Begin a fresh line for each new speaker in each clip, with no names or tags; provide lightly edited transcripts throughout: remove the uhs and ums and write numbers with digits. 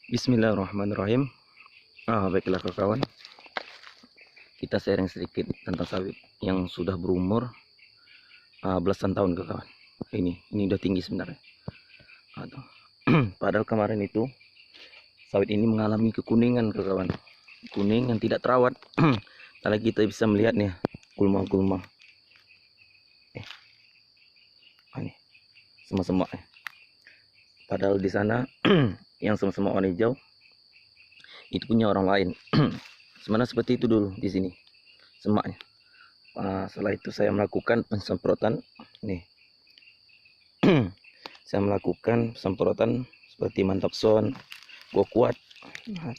Bismillahirrahmanirrahim. Baiklah kawan, kita sharing sedikit tentang sawit yang sudah berumur belasan tahun kawan. Ini udah tinggi sebenarnya. Aduh. Padahal kemarin itu sawit ini mengalami kekuningan kawan, kuning yang tidak terawat. Kalau kita bisa melihat nih gulma-gulma, ini semak-semak. Padahal di sana yang semak-semak warna hijau itu punya orang lain. Sebenarnya seperti itu dulu di sini semaknya. Setelah itu saya melakukan pensemprotan nih. Saya melakukan semprotan seperti Mantap Son, Go Kuat. Nah,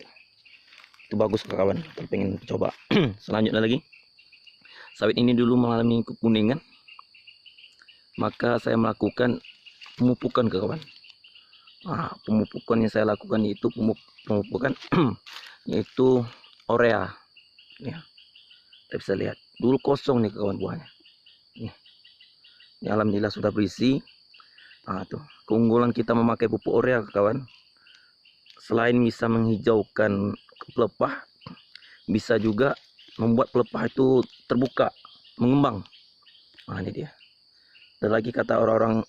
itu bagus kawan, kalau pengen coba. Selanjutnya lagi, sawit ini dulu mengalami kekuningan, maka saya melakukan pemupukan kawan. Pemupukan yang saya lakukan itu pemupukan yaitu urea. Ya, kita bisa lihat dulu kosong nih kawan buahnya. Ini alhamdulillah sudah berisi. Tuh keunggulan kita memakai pupuk urea kawan, selain bisa menghijaukan pelepah, bisa juga membuat pelepah itu terbuka, mengembang. Ini dia. Dan lagi kata orang-orang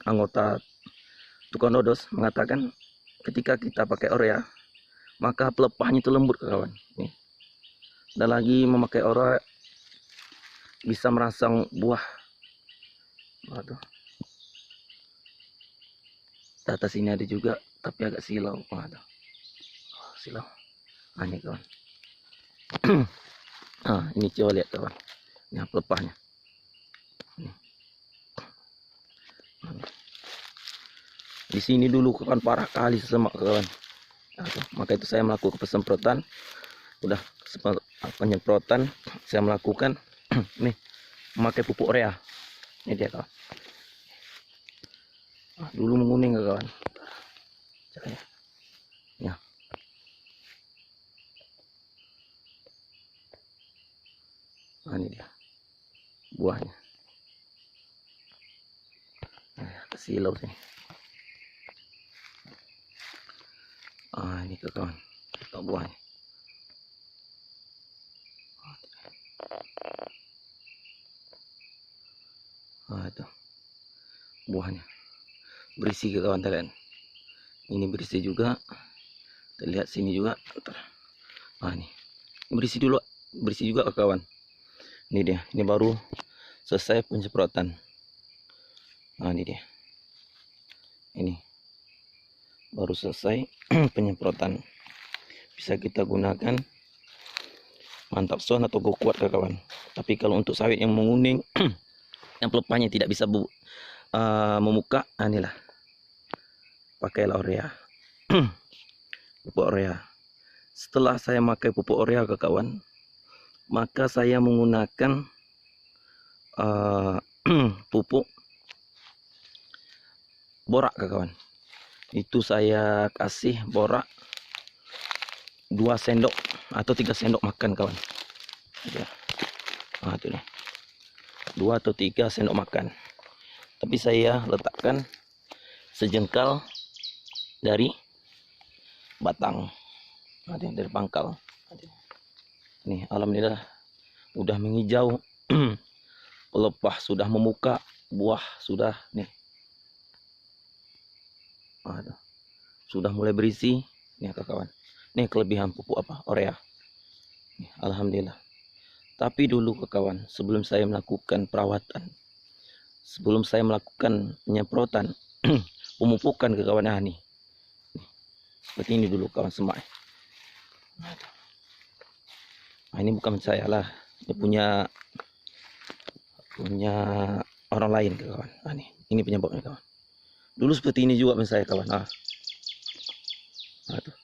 anggota tukang dodos mengatakan, ketika kita pakai urea, maka pelepahnya itu lembut kawan. Nih. Dan lagi memakai urea bisa merangsang buah. Aduh. Di atas ini ada juga, tapi agak silau. Aduh. Silau. Ini kawan. Ini coba lihat kawan. Ini pelepahnya. Di sini dulu kawan parah kali semak kawan. Maka itu saya melakukan penyemprotan. Udah penyemprotan saya melakukan nih memakai pupuk urea. Ini dia kawan. Dulu menguning kawan. Caranya. Ya. Ini dia buahnya. Kesilau sih. Ini kawan, tak buahnya. Itu buahnya berisi kawan kalian. Ini berisi juga. Terlihat sini juga. Ini berisi dulu, berisi juga kawan. Ini dia, ini baru selesai penyemprotan. Ini dia. Ini baru selesai penyemprotan. Bisa kita gunakan Mantap Son atau Go Kuat kawan. Tapi kalau untuk sawit yang menguning yang pelepahnya tidak bisa memuka, inilah pakailah urea. Pupuk urea. Setelah saya pakai pupuk urea kawan, maka saya menggunakan pupuk borak kawan. Itu saya kasih borak 2 sendok atau 3 sendok makan kawan. Itu nih. 2 atau 3 sendok makan. Tapi saya letakkan sejengkal dari batang. Dari pangkal. Nih alhamdulillah udah menghijau. Pelepah sudah memuka, buah sudah nih. Sudah mulai berisi. Nih kawan. Nih kelebihan pupuk urea. Nih, alhamdulillah. Tapi dulu kawan, sebelum saya melakukan perawatan, sebelum saya melakukan penyemprotan, pemupukan kawan, nih. Seperti ini dulu kawan semak. Ini bukan saya lah, ini punya orang lain kawan. Ini penyebabnya kawan. Dulu seperti ini juga saya kawan. Tuh.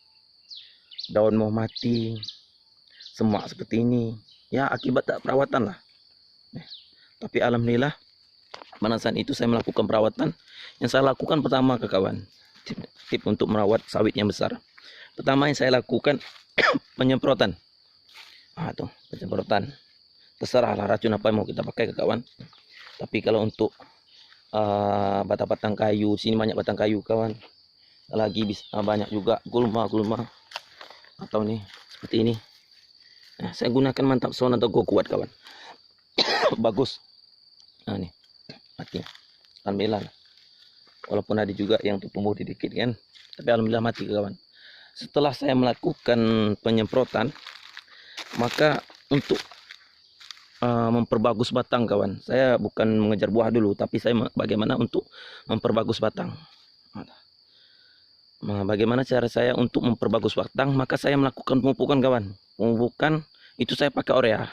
Daun mau mati, semak seperti ini. Ya akibat tak perawatan lah. Tapi alhamdulillah pada saat itu saya melakukan perawatan. Yang saya lakukan pertama kawan, tip untuk merawat sawit yang besar. Pertama yang saya lakukan penyemprotan. Tuh penyemprotan. Terserahlah racun apa yang mau kita pakai kawan. Tapi kalau untuk batang-batang kayu, sini banyak batang kayu kawan. lagi bisa banyak juga gulma atau nih seperti ini. Nah, saya gunakan Mantap Zone atau Go Kuat kawan. Bagus. Nah nih mati, alhamdulillah. Walaupun ada juga yang tumbuh dikit kan, tapi alhamdulillah mati kawan. Setelah saya melakukan penyemprotan, maka untuk memperbagus batang kawan, saya bukan mengejar buah dulu, tapi saya bagaimana untuk memperbagus batang. Nah, bagaimana cara saya untuk memperbagus batang? Maka saya melakukan pemupukan kawan. Pemupukan itu saya pakai urea.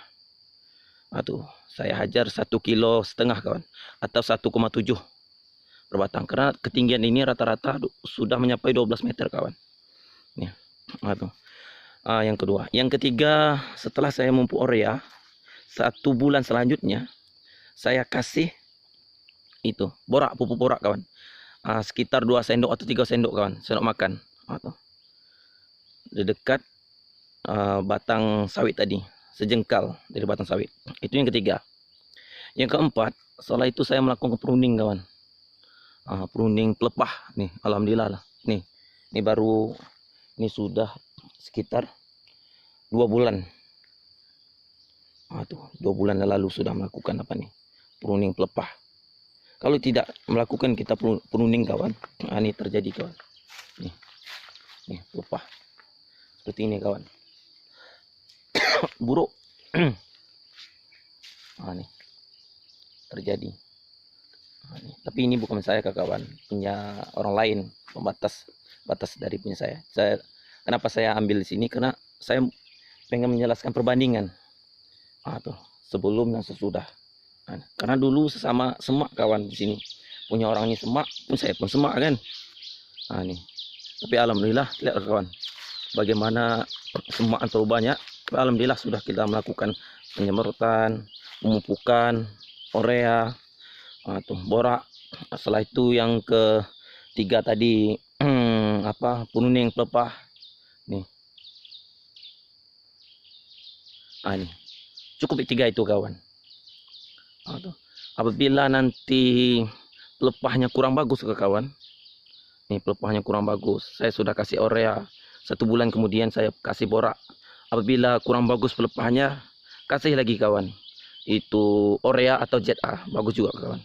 Aduh, saya hajar 1,5 kilo kawan, atau 1,7 per batang. Karena ketinggian ini rata-rata sudah mencapai 12 meter kawan. Nih, aduh. Yang kedua, yang ketiga, setelah saya memupuk urea, 1 bulan selanjutnya saya kasih itu borak, pupuk borak kawan. Sekitar 2 sendok atau 3 sendok kawan, sendok makan. Di dekat batang sawit tadi, sejengkal dari batang sawit. Itu yang ketiga. Yang keempat, setelah itu saya melakukan pruning kawan. Pruning pelepah nih, alhamdulillah lah. Nih, ini baru, ini sudah sekitar 2 bulan. 2 bulan lalu sudah melakukan apa nih, pruning pelepah. Kalau tidak melakukan kita pruning kawan, ini terjadi kawan. Nih pelepah seperti ini kawan. Buruk. Nih terjadi. Nih. Tapi ini bukan saya kawan, punya orang lain, batas dari punya saya. Kenapa saya ambil di sini? Karena saya pengen menjelaskan perbandingan. Tuh, sebelum dan sesudah. Karena dulu sesama semak kawan di sini, punya orang ini semak, pun saya pun semak kan. Nih. Tapi alhamdulillah lihat kawan, bagaimana semak terlalu banyak. Tapi alhamdulillah sudah kita melakukan penyemprotan, pemupukan, urea, borak. Setelah itu yang ketiga tadi pruning pelepah. Nih. Nih. Cukup 3 itu kawan. Apabila nanti pelepahnya kurang bagus ke kawan, nih pelepahnya kurang bagus, saya sudah kasih urea. 1 bulan kemudian saya kasih borak. Apabila kurang bagus pelepahnya, kasih lagi kawan, itu urea atau ZA, bagus juga kawan.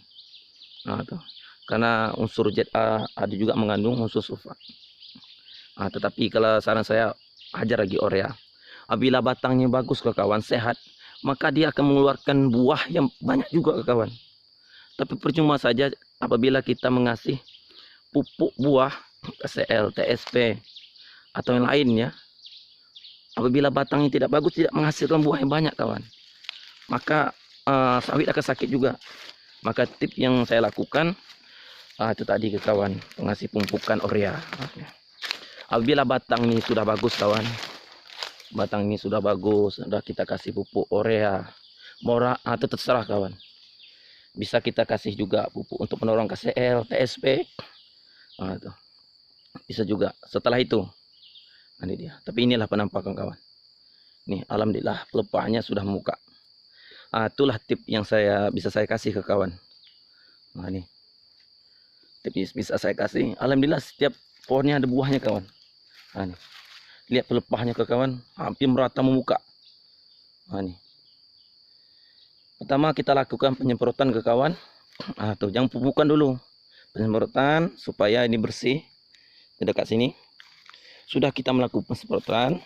Tuh. Karena unsur ZA ada juga mengandung unsur sulfat. Tetapi kalau saran saya, hajar lagi urea. Apabila batangnya bagus ke kawan, sehat, maka dia akan mengeluarkan buah yang banyak juga ke kawan. Tapi percuma saja apabila kita mengasih pupuk buah KCL, TSP atau yang lainnya, apabila batangnya tidak bagus, tidak menghasilkan buah yang banyak kawan, maka sawit akan sakit juga. Maka tip yang saya lakukan itu tadi ke kawan, mengasih pemupukan urea. Apabila batang ini sudah bagus kawan, batang ini sudah bagus, sudah kita kasih pupuk urea, borak, atau terserah kawan. Bisa kita kasih juga pupuk untuk mendorong KCL, TSP. Tuh. Bisa juga. Setelah itu, ini dia. Tapi inilah penampakan kawan. Nih, alhamdulillah pelepahnya sudah membuka. Itulah tip yang bisa saya kasih ke kawan. Nih. Tip bisa saya kasih. Alhamdulillah setiap pohonnya ada buahnya kawan. Nih. Lihat pelepahnya ke kawan, hampir merata membuka. Nih. Pertama kita lakukan penyemprotan ke kawan. Tuh, jangan pupukan dulu. Penyemprotan supaya ini bersih. Di dekat sini. Sudah kita melakukan penyemprotan.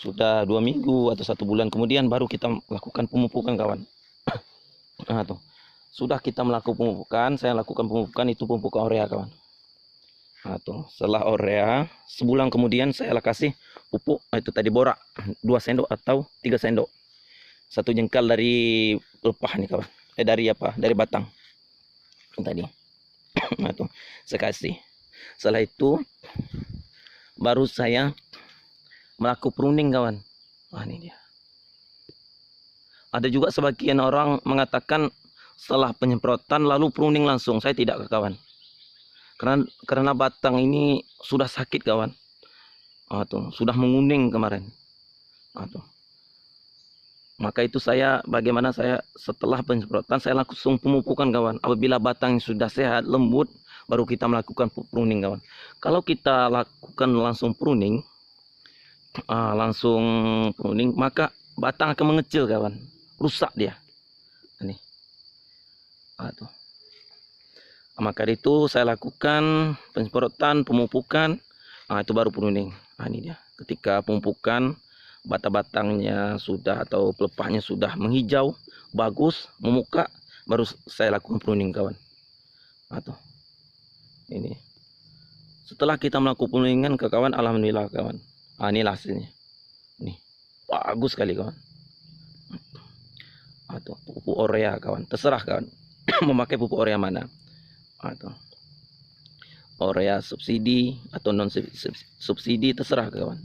Sudah 2 minggu atau 1 bulan kemudian baru kita lakukan pemupukan kawan. Tuh. Sudah kita melakukan pemupukan, saya lakukan pemupukan itu pemupukan urea kawan. Tuh, setelah urea, sebulan kemudian saya kasih pupuk itu tadi borak 2 sendok atau 3 sendok. 1 jengkal dari pelepah nih kawan. Dari batang. Tadi. Tuh, saya kasih. Setelah itu baru saya melakukan pruning kawan. Ini dia. Ada juga sebagian orang mengatakan setelah penyemprotan lalu pruning langsung. Saya tidak kawan. Karena batang ini sudah sakit kawan. Tuh, sudah menguning kemarin. Tuh. Maka itu bagaimana saya setelah penyemprotan saya langsung pemupukan kawan. Apabila batang sudah sehat, lembut, baru kita melakukan pruning kawan. Kalau kita lakukan langsung pruning, maka batang akan mengecil kawan, rusak dia. Ini, tuh. Maka dari itu saya lakukan penyemprotan, pemupukan, itu baru pruning. Ini dia. Ketika pemupukan, batang-batangnya sudah atau pelepahnya sudah menghijau, bagus, memuka, baru saya lakukan pruning kawan. Tuh. Ini. Setelah kita melakukan pruningan ke kawan, alhamdulillah kawan. Inilah hasilnya. Nih, bagus sekali kawan. Atau pupuk urea kawan, terserah kawan memakai pupuk urea mana, atau urea subsidi atau non subsidi, terserah kawan.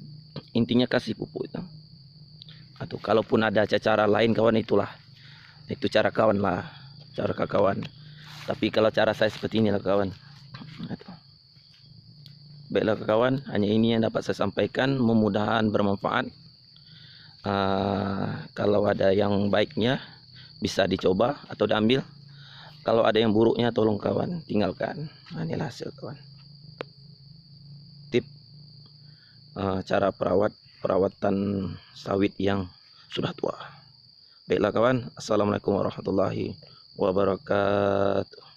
Intinya kasih pupuk itu. Atau kalaupun ada cara lain kawan, itu cara kawan lah, cara kawan. Tapi kalau cara saya seperti inilah kawan. Baiklah kawan, hanya ini yang dapat saya sampaikan, mudah-mudahan bermanfaat. Kalau ada yang baiknya bisa dicoba atau diambil. Kalau ada yang buruknya tolong kawan tinggalkan. Inilah hasil kawan. Tip cara perawatan sawit yang sudah tua. Baiklah kawan, assalamualaikum warahmatullahi wabarakatuh.